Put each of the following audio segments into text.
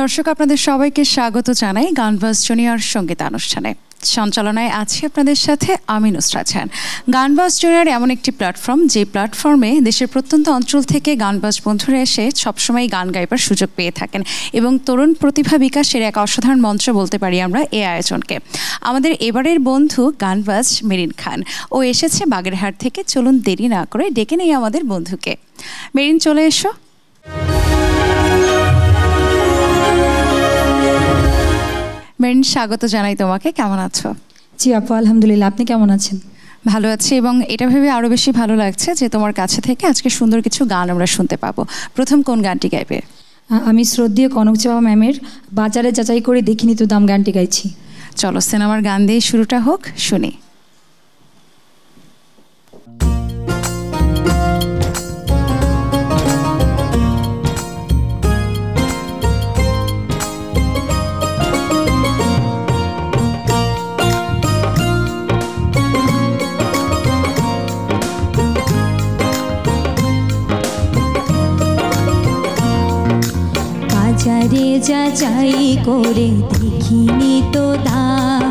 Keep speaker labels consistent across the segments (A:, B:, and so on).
A: দর্শক আপনাদের সবাইকে স্বাগত জানাই গানবাজ জুনিয়র সঙ্গীতানুষ্ঠানে। সঞ্চালনায় আছি আপনাদের সাথে আমি নুসরাত জাহান। গানবাজ জুনিয়র এমন একটি প্ল্যাটফর্ম, যে প্ল্যাটফর্মে দেশের প্রত্যন্ত অঞ্চল থেকে গানবাজ বন্ধুরা এসে সবসময় গান গাইবার সুযোগ পেয়ে থাকেন এবং তরুণ প্রতিভা বিকাশের এক অসাধারণ মঞ্চ বলতে পারি আমরা এই আয়োজনকে। আমাদের এবারের বন্ধু গানবাজ মেরিন খান, ও এসেছে বাগেরহাট থেকে। চলুন দেরি না করে ডেকে নেই আমাদের বন্ধুকে। মেরিন, চলে এসো। মেরিন, স্বাগত জানাই তোমাকে। কেমন আছো?
B: জি আপু, আলহামদুলিল্লাহ। আপনি কেমন আছেন?
A: ভালো আছি, এবং এটা ভেবে আরও বেশি ভালো লাগছে যে তোমার কাছে থেকে আজকে সুন্দর কিছু গান আমরা শুনতে পাবো। প্রথম কোন গানটি গাইবে?
B: আমি শ্রদ্ধেয় কনক চাপা ম্যামের বাজারে যাচাই করে দেখিনি তো দাম গানটি গাইছি।
A: চলো সিনেমার গান দিয়ে শুরুটা হোক, শুনি।
C: বাজারে যাচাই করে দেখিনি তো দাম,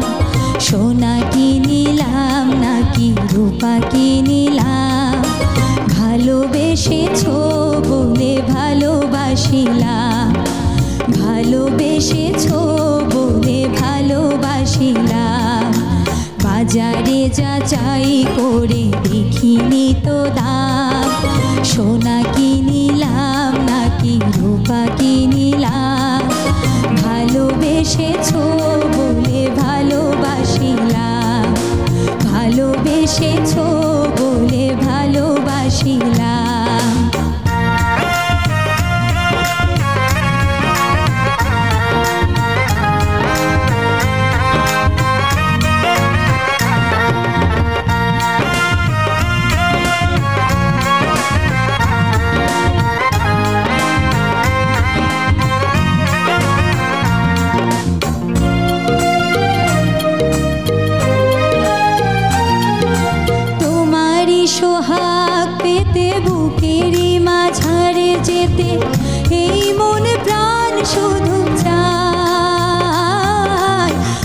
C: সোনা কিনিলাম নাকি রূপা কিনিলাম, ভালোবেসেছো বলে ভালোবাসিলাম, ভালোবেসেছো বলে ভালোবাসিলাম, বাজারে যাচাই করে দেখিনি তো দাম, সোনা কিনিলাম নাকি রূপা কিনিলাম, ভালোবেসেছো বলে ভালোবাসিলাম, ভালোবেসেছো বলে ভালোবাসিলাম। সোহাগ পেতে বুকেরই মাঝারে যেতে এই মন প্রাণ শুধু চায়,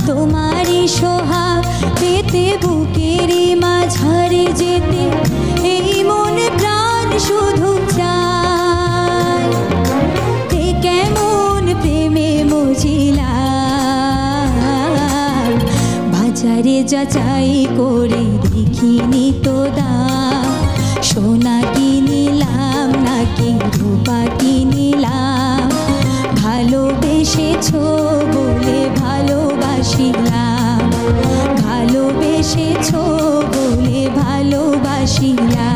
C: তোমারই সোহাগ পেতে বুকেরই মাঝারে যেতে এই মন প্রাণ শুধু চায়, এ কেমন প্রেমে মজিলাম, বাজারে যাচাই করে দেখিনি তো দাম, সোনা কিনিলাম নাকি রূপা কিনিলাম, ভালোবেসেছো বলে ভালোবাসিলাম, ভালোবেসেছো বলে ভালোবাসিলাম।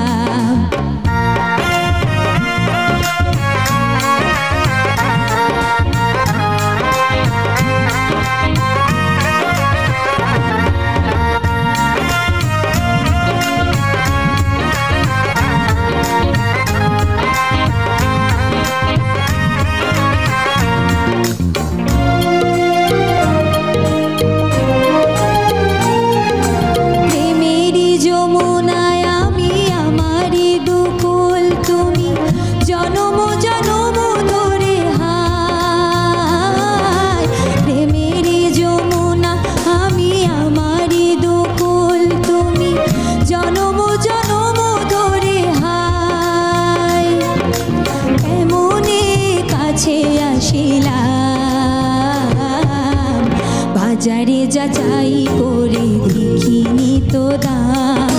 C: বাজারে যাচাই করে দেখিনি তো দাম,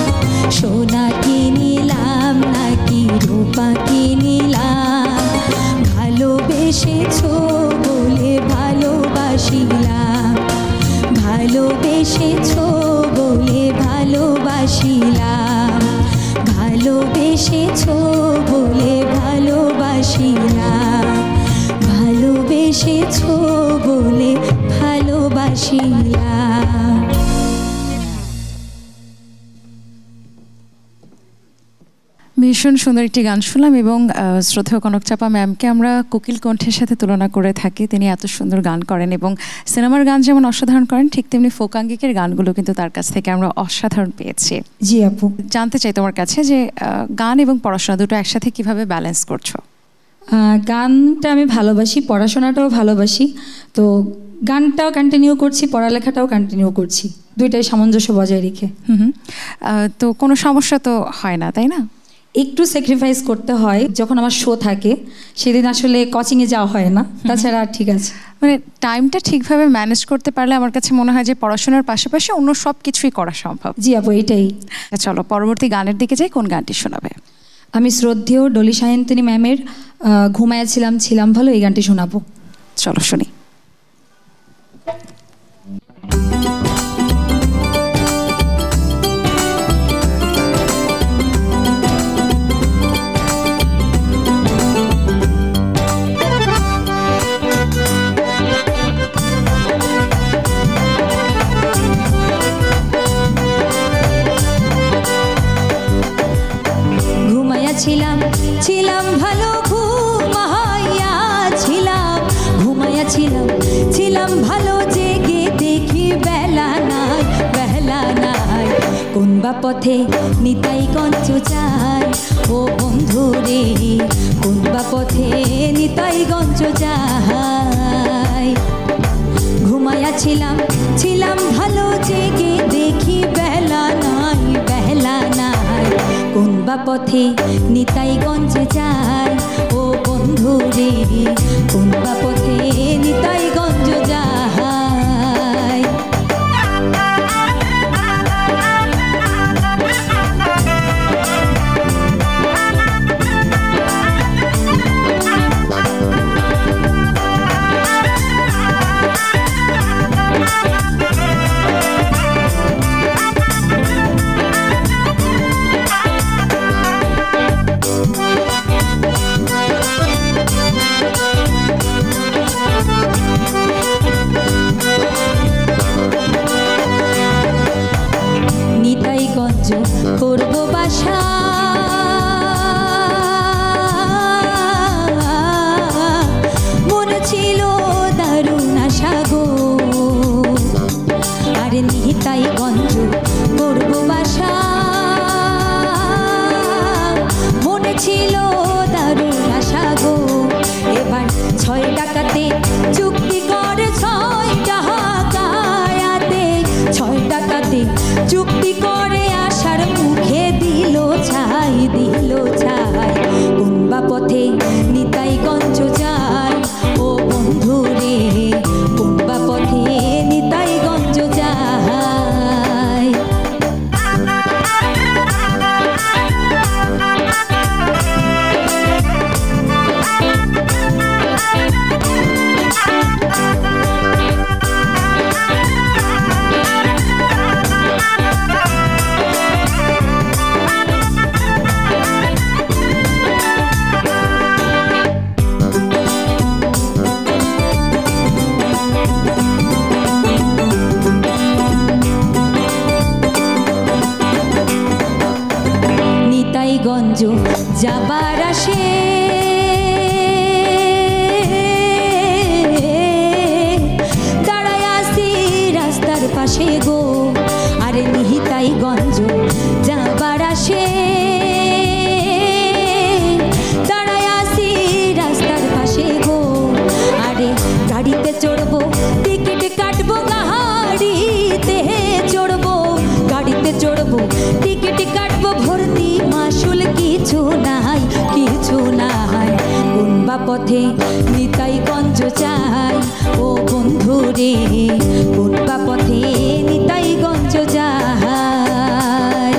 C: সোনা কিনিলাম নাকি রূপা কিনিলাম, ভালোবেসেছো বলে ভালোবাসিলাম, ভালোবেসেছো বলে ভালোবাসিলাম, ভালোবেসেছো বলে ভালোবাসিলাম, ভালোবেসেছো বলে ভালোবাসিলাম।
A: ভীষণ সুন্দর একটি গান শুনলাম, এবং শ্রদ্ধেয় কনক চাপা ম্যামকে আমরা কোকিল কণ্ঠের সাথে তুলনা করে থাকি। তিনি এত সুন্দর গান করেন, এবং সিনেমার গান যেমন অসাধারণ করেন, ঠিক তেমনি ফোকাঙ্গিকের গানগুলো কিন্তু তার কাছ থেকে আমরা অসাধারণ পেয়েছি।
B: জি আপু,
A: জানতে চাই তোমার কাছে যে গান এবং পড়াশোনা দুটো একসাথে কিভাবে ব্যালেন্স করছো?
B: গানটা আমি ভালোবাসি, পড়াশোনাটাও ভালোবাসি, তো গানটাও কন্টিনিউ করছি, পড়ালেখাটাও কন্টিনিউ করছি, দুইটাই সামঞ্জস্য বজায় রেখে।
A: তো কোনো সমস্যা তো হয় না, তাই না?
B: একটু স্যাক্রিফাইস করতে হয়, যখন আমার শো থাকে সেদিন আসলে কোচিংয়ে যাওয়া হয় না, তাছাড়া আর ঠিক আছে।
A: মানে টাইমটা ঠিকভাবে ম্যানেজ করতে পারলে আমার কাছে মনে হয় যে পড়াশোনার পাশাপাশি অন্য সব কিছুই করা সম্ভব।
B: জি আপু, এটাই।
A: চলো পরবর্তী গানের দিকে যাই, কোন গানটি শোনাবে?
B: আমি শ্রদ্ধেয় ডলি সায়ন্তনী ম্যামের ঘুমায়াছিলাম ছিলাম ভালো, এই গানটি শোনাবো।
A: চলো শুনি।
C: ছিলাম ভালো, ছিলাম ভালো, জেগে দেখি বেলা নাই, কোন বা পথে নিতাই গঞ্জ যায়, ও বন্ধু রে, কোন বা পথে নিতাই গঞ্জ যায়। ছিলাম ভালো, জেগে দেখি বেলা নাই, কোন বা পথে নিতাই গঞ্জ যায়, ও বন্ধু রে, কোন বা পথে নিতাই গঞ্জ যায়। করব বাসা, মনে ছিল দারুণ আশা গো, আরে নিতাই গঞ্জ করব বাসা, মনে ছিল দারুণ আশা গো, এবার 6 টাকাতে চুক্তি করে, 6 টাকাতে 6 টাকাতে চুক্তি করে, আশার মুখে দিল ছাই, কোন বা পথে নিতাই গঞ্জ যায়, ও বন্ধু রে, কোন বা পথে নিতাই গঞ্জ যায়। গঞ্জ যাবার আসে, দাঁড়ায় আসি রাস্তার পাশে গো, আরে নিহিতাই গঞ্জ যাবার আসে, দাঁড়ায় আসি রাস্তার পাশে গো, আরে গাড়িতে চড়বো, টিকিট কাটবো, গাড়িতে চড়বো, টিকিট কাটবো, ভর্তি মাসুল কিছু নাই, কোন বা পথে নিতাই গঞ্জ চাই, ও বন্ধু রে, কোন বা পথে নিতাই গঞ্জ যায়।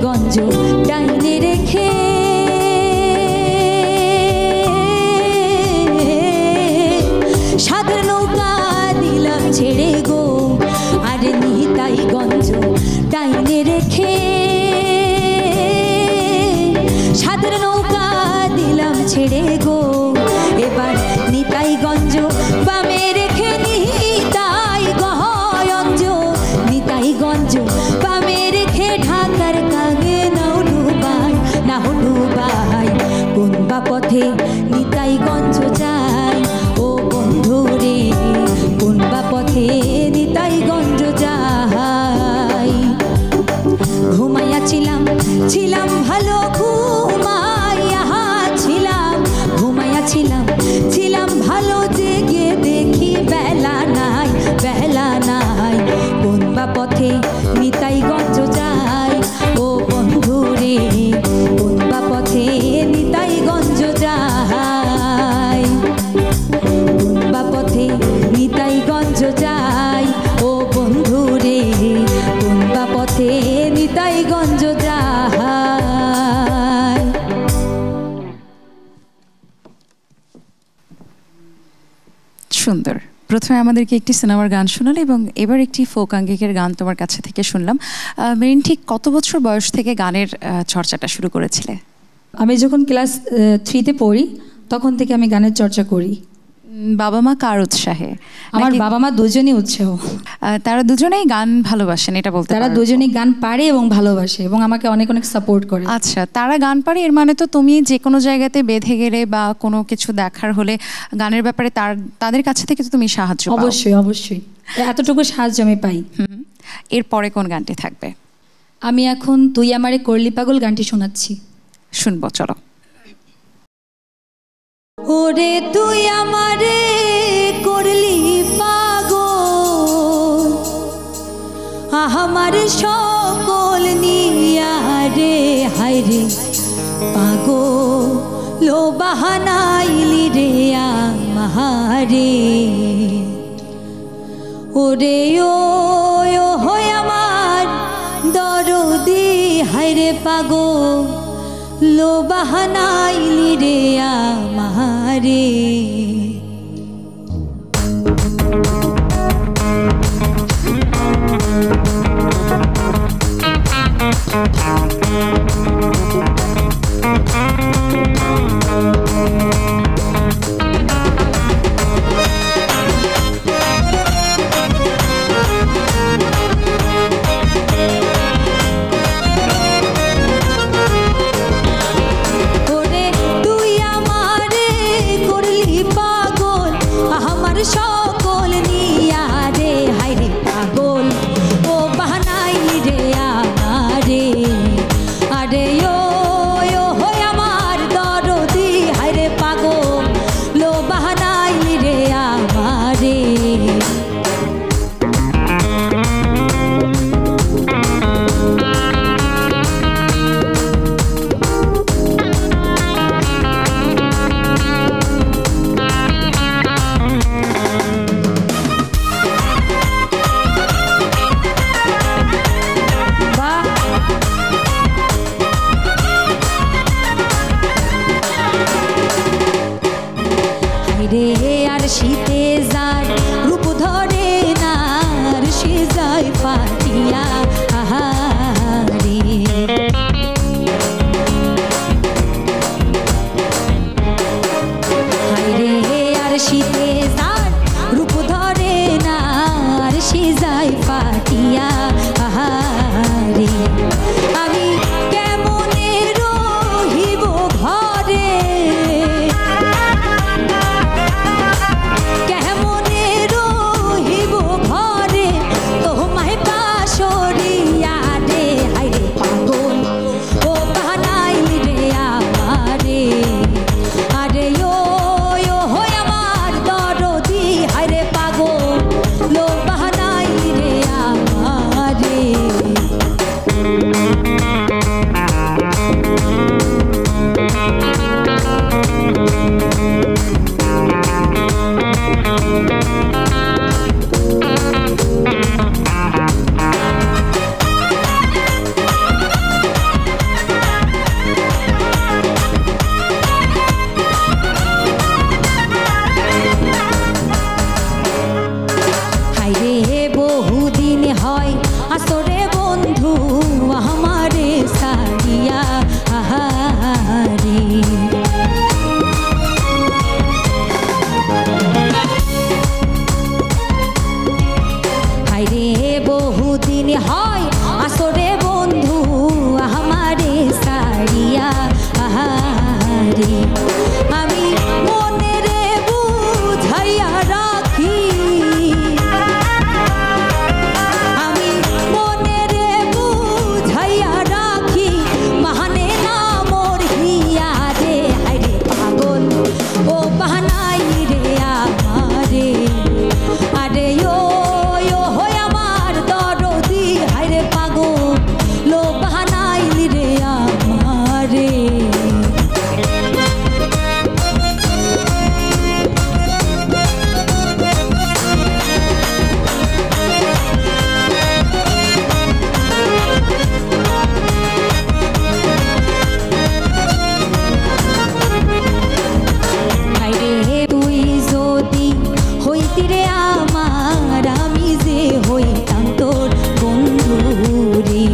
C: গঞ্জ ডাইনে রেখে, সাদের নৌকা দিলাম ছেড়ে গো, আরে নিতাই গঞ্জ ডাইনে রেখে, সাদের নৌকা দিলাম ছেড়ে গো, এবার নিতাই গঞ্জ বামে রেখে, নিতাই গঞ্জ যাই ও বন্ধু রে কোন বা পথে নিতাইগঞ্জ যাই।
A: সুন্দর। প্রথমে আমাদেরকে একটি সিনেমার গান শোনালে এবং এবার একটি ফোক আঙ্গিকের গান তোমার কাছে থেকে শুনলাম। মেরিন, ঠিক কত বছর বয়স থেকে গানের চর্চাটা শুরু করেছিলে?
B: আমি যখন ক্লাস 3-তে পড়ি তখন থেকে আমি গানের চর্চা করি।
A: বাবা মা কার উৎসাহে?
B: আমার বাবা মা দুজনেই উৎসাহ।
A: তারা দুজনেই গান ভালোবাসেন, এটা বলতে
B: তারা দুজনেই গান পারে এবং ভালোবাসে এবং আমাকে অনেক অনেক সাপোর্ট করে।
A: আচ্ছা, তারা গান পারে এর মানে তো তুমি যে কোনো জায়গাতে বেঁধে গেলে বা কোনো কিছু দেখার হলে গানের ব্যাপারে তাদের কাছে থেকে তো তুমি সাহায্য পাও।
B: অবশ্যই অবশ্যই, এতটুকু সাহায্য আমি পাই।
A: এরপরে কোন গানটি থাকবে?
B: আমি এখন তুই আমারে করলি পাগল গানটি শোনাচ্ছি,
A: শুনবো, চলো।
C: ওরে তুই আমারে করলি পাগল আমার সকল নিয়া রে হায়রে পাগল লো বাহানাইলি রে আমারে। ওরে ও হয় আমার দরদি হায়রে পাগল লো বাহানাইলি রে আমারে। সকল নিয়া রে হায়রে পাগল ও বাহানাইলি রে আমারে। আরে ও হয় আমার দরদি হায়রে পাগল লো বাহানাইলি রে আমারে। আর শীতে যায় রূপ ধরে না আর সে যায় ফাটিয়া আহারে। হায়রে আর শীতে যায় রূপ ধরে না আর সে যায় ফাটিয়া আহারে। আমি কেমনে রহিব ঘরে আমার আমি যে হইতাম তোর বন্ধু রে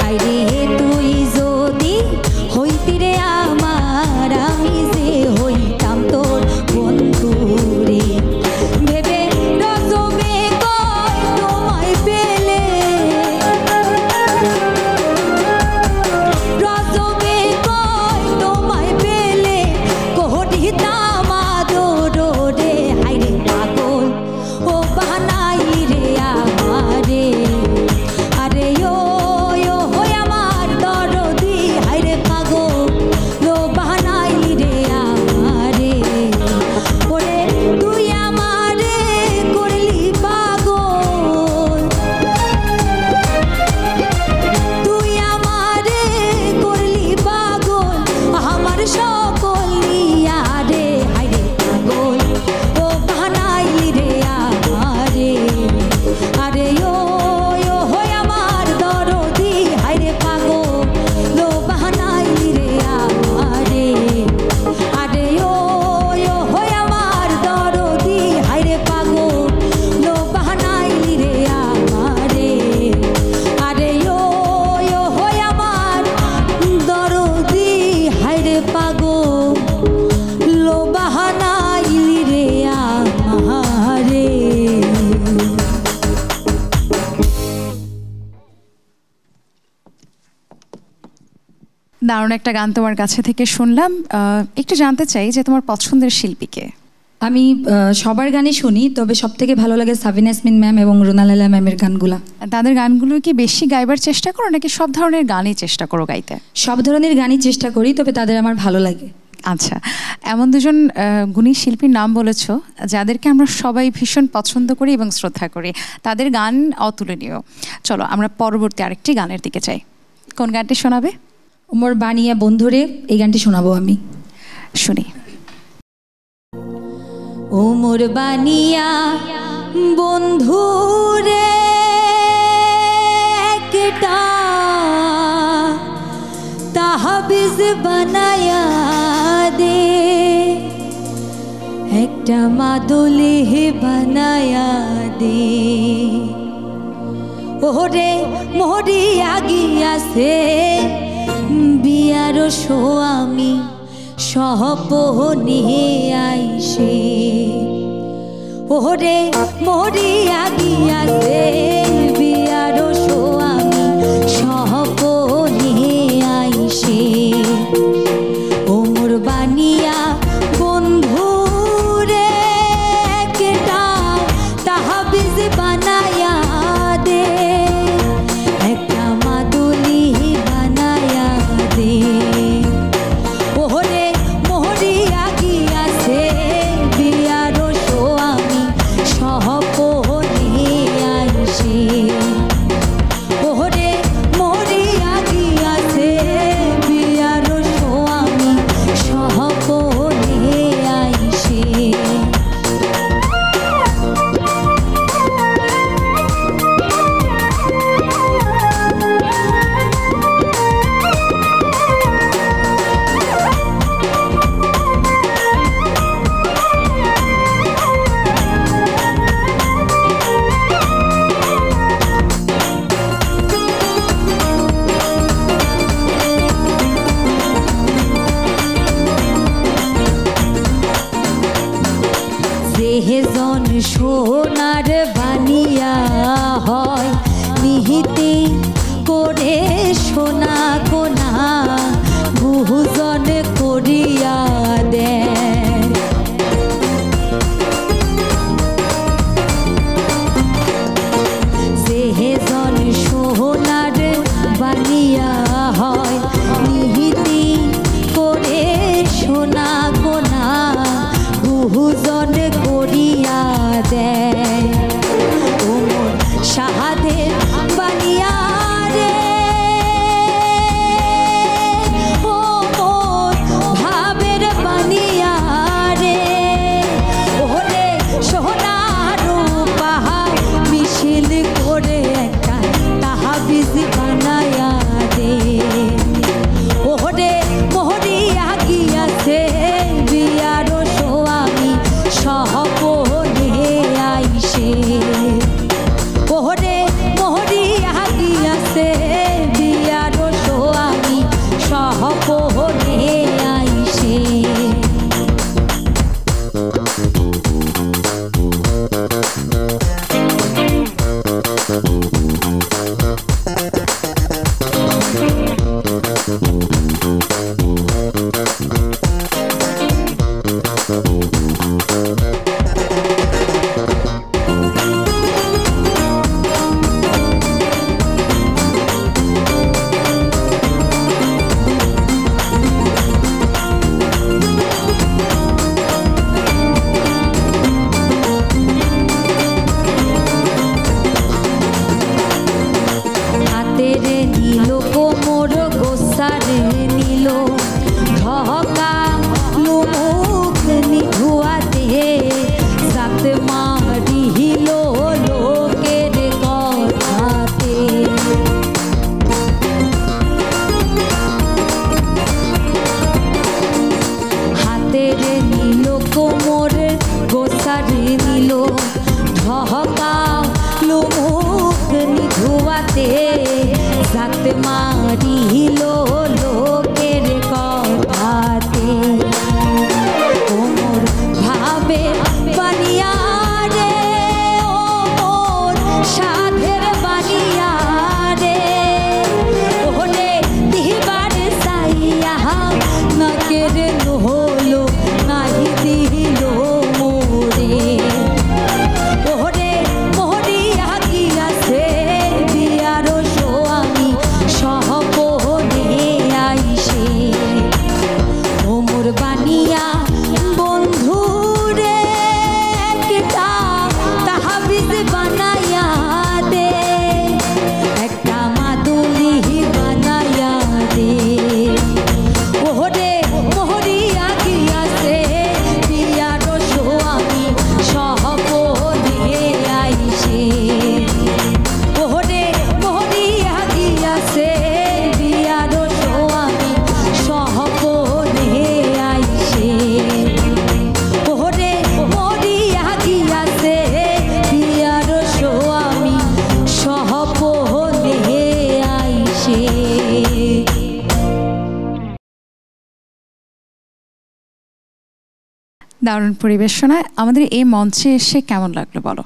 C: আইরে তুই যদি হইতি রে আমার আমি যে হইতাম তোর বন্ধু রে ভেবে রজবে কয় তোমায় পেলে রজবে কয় তোমায় পেলে কহিতাম আদর রে হাইরে পাগল ও বানাইলি রে আমারে আরে ও হই আমার দরদি হাইরে পাগল ও বানাইলি রে আমারে ওরে তুই আমারে করলি পাগল তুই আমারে করলি পাগল আমার সকল নিয়া রে হাইরে পাগল ও বানাইলি রে আমারে আরে ও হই আমার দরদি হাইরে পাগল ও বানাইলি রে আমারে আরে ও হই আমার দরদি হাইরে পাগল ও বানাইলি রে আমারে আরে ও হই আমার দরদি হাইরে পাগল লো বাহানাইলি রে আমারে
A: দারুণ একটা গান তোমার কাছে থেকে শুনলাম। একটু জানতে চাই যে তোমার পছন্দের শিল্পীকে।
B: আমি সবার গানই শুনি, তবে সব থেকে ভালো লাগে সাবিনা ইয়াসমিন ম্যাম এবং রুনালালা ম্যামের গানগুলা।
A: তাদের গানগুলো কি বেশি গাইবার চেষ্টা করো নাকি সব ধরনের গানই চেষ্টা করো গাইতে?
B: সব ধরনের গানই চেষ্টা করি, তবে তাদের আমার ভালো লাগে।
A: আচ্ছা, এমন দুজন গুণী শিল্পীর নাম বলেছো যাদেরকে আমরা সবাই ভীষণ পছন্দ করি এবং শ্রদ্ধা করি, তাদের গান অতুলনীয়। চলো আমরা পরবর্তী আরেকটি গানের দিকে যাই। কোন গানটি শোনাবে?
B: ওমর বানিয়া বন্ধুরে, এই গানটি শোনাবো আমি।
A: শুনি।
C: ওমর বানিয়া বন্ধুরে একটা তাহাবিজ বানায়া দে, একটা মাদুলি বানায়া দে। ওরে মরি আগিয়াছে বিয়ার স্বামী সহপনে আইসে। ওরে মরি আগিয়াছে বিয়ার স্বামী সহপনে আইসে। ওমর বানিয়া বন্ধুরে একটা তাহাবিজ বানায়া দে, একটা মাদুলি বানায়া দে। ওরে মোহরি আগিয়াছে বিয়ার স্বামী সহপনে আইসে। ওরে মোহরি আগিয়াছে বিয়ার স্বামী সহপনে আইসে। যেজন সোনার বানিয়া হয় নিহিতে করে সোনা কোনা বহুজন করিয়া দেয়। যেজন সোনার বানিয়া হয় নিহিতে করে সোনা কোনা বহুজন করিয়া দেয়। ওমর শাহাদের বানিয়া রে, ওমর ভাবের বানিয়া রে। ওরে সোনার পাহা মিছিল করে একটা তাহাবিজ বানায়া দে। ওরে মোহরি আগিয়াছে বিয়ার
A: দারুণ পরিবেশনায় আমাদের এই মঞ্চে এসে কেমন লাগলো বলো?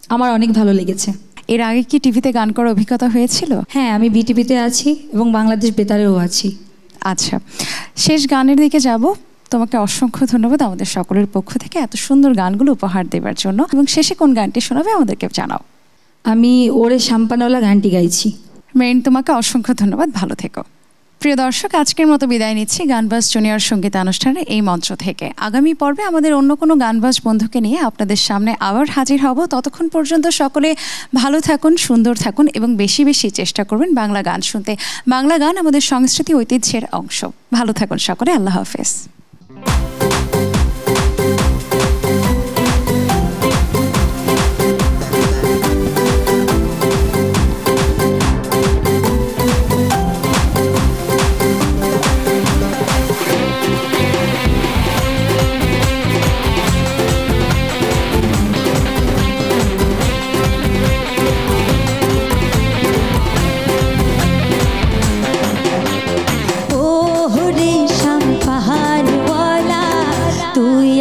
B: আমার অনেক ভালো লেগেছে।
A: এর আগে কি টিভিতে গান করার অভিজ্ঞতা হয়েছিল?
B: হ্যাঁ, আমি বিটিভিতে আছি এবং বাংলাদেশ বেতারেও আছি।
A: আচ্ছা, শেষ গানের দিকে যাব। তোমাকে অসংখ্য ধন্যবাদ আমাদের সকলের পক্ষ থেকে এত সুন্দর গানগুলো উপহার দেওয়ার জন্য। এবং শেষে কোন গানটি শোনাবে আমাদেরকে জানাও।
B: আমি ওরে শাম্পানওয়ালা গানটি গাইছি।
A: মেরিন, তোমাকে অসংখ্য ধন্যবাদ, ভালো থেকো। প্রিয় দর্শক, আজকের মতো বিদায় নিচ্ছি গানবাজ জুনিয়র সঙ্গীতানুষ্ঠানের এই মঞ্চ থেকে। আগামী পর্বে আমাদের অন্য কোনো গানবাজ বন্ধুকে নিয়ে আপনাদের সামনে আবার হাজির হব। ততক্ষণ পর্যন্ত সকলে ভালো থাকুন, সুন্দর থাকুন এবং বেশি বেশি চেষ্টা করবেন বাংলা গান শুনতে। বাংলা গান আমাদের সংস্কৃতি ঐতিহ্যের অংশ। ভালো থাকুন সকলে, আল্লাহ হাফেজ।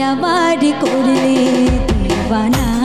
C: আমার করলে দিবানা।